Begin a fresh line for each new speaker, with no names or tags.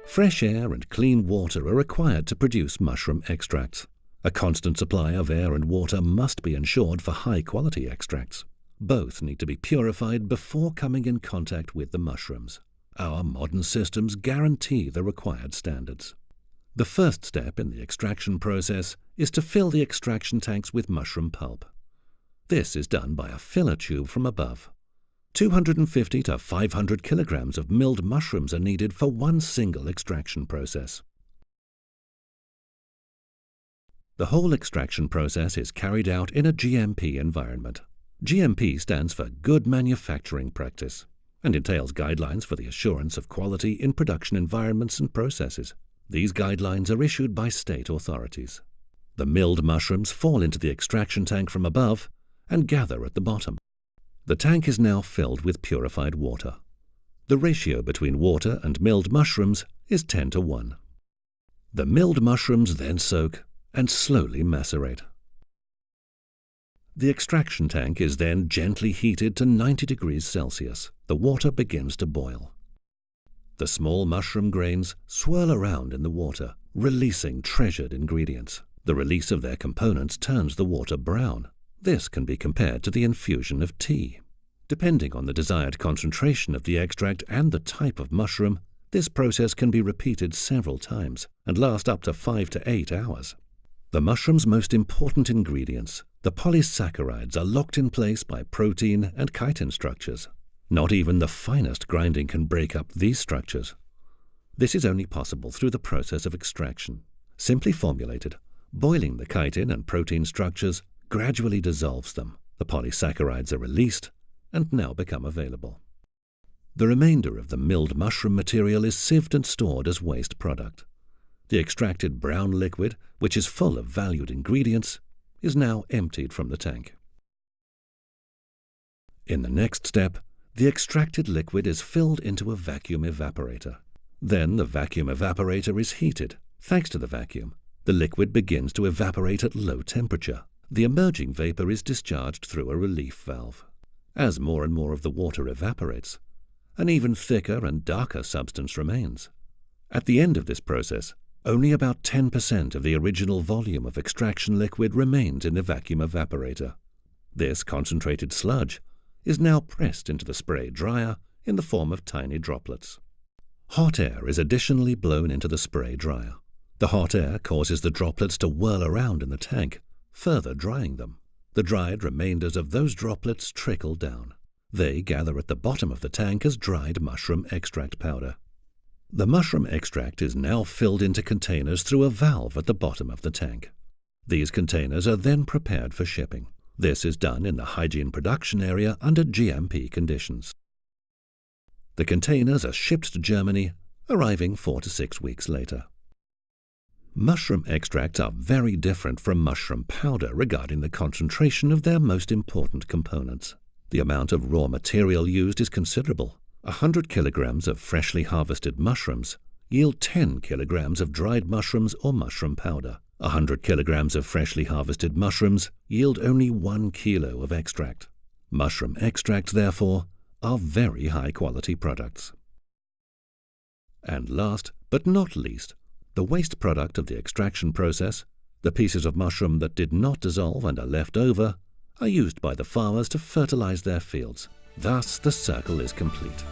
Fresh air and clean water are required to produce mushroom extracts. A constant supply of air and water must be ensured for high-quality extracts. Both need to be purified before coming in contact with the mushrooms. Our modern systems guarantee the required standards. The first step in the extraction process is to fill the extraction tanks with mushroom pulp. This is done by a filler tube from above. 250 to 500 kilograms of milled mushrooms are needed for one single extraction process. The whole extraction process is carried out in a GMP environment. GMP stands for Good Manufacturing Practice and entails guidelines for the assurance of quality in production environments and processes. These guidelines are issued by state authorities. The milled mushrooms fall into the extraction tank from above and gather at the bottom. The tank is now filled with purified water. The ratio between water and milled mushrooms is 10 to 1. The milled mushrooms then soak and slowly macerate. The extraction tank is then gently heated to 90 degrees Celsius. The water begins to boil. The small mushroom grains swirl around in the water, releasing treasured ingredients. The release of their components turns the water brown. This can be compared to the infusion of tea. Depending on the desired concentration of the extract and the type of mushroom, this process can be repeated several times and last up to 5 to 8 hours. The mushroom's most important ingredients, the polysaccharides, are locked in place by protein and chitin structures. Not even the finest grinding can break up these structures. This is only possible through the process of extraction. Simply formulated, boiling the chitin and protein structures gradually dissolves them. The polysaccharides are released and now become available. The remainder of the milled mushroom material is sieved and stored as waste product. The extracted brown liquid, which is full of valued ingredients, is now emptied from the tank. In the next step, the extracted liquid is filled into a vacuum evaporator. Then the vacuum evaporator is heated. Thanks to the vacuum, the liquid begins to evaporate at low temperature. The emerging vapor is discharged through a relief valve. As more and more of the water evaporates, an even thicker and darker substance remains. At the end of this process, only about 10% of the original volume of extraction liquid remains in the vacuum evaporator. This concentrated sludge is now pressed into the spray dryer in the form of tiny droplets. Hot air is additionally blown into the spray dryer. The hot air causes the droplets to whirl around in the tank, further drying them. The dried remainders of those droplets trickle down. They gather at the bottom of the tank as dried mushroom extract powder. The mushroom extract is now filled into containers through a valve at the bottom of the tank. These containers are then prepared for shipping. This is done in the hygiene production area under GMP conditions. The containers are shipped to Germany, arriving 4 to 6 weeks later. Mushroom extracts are very different from mushroom powder regarding the concentration of their most important components. The amount of raw material used is considerable. 100 kilograms of freshly harvested mushrooms yield 10 kilograms of dried mushrooms or mushroom powder. 100 kilograms of freshly harvested mushrooms yield only 1 kilo of extract. Mushroom extracts, therefore, are very high-quality products. And last but not least, the waste product of the extraction process, the pieces of mushroom that did not dissolve and are left over, are used by the farmers to fertilize their fields. Thus, the circle is complete.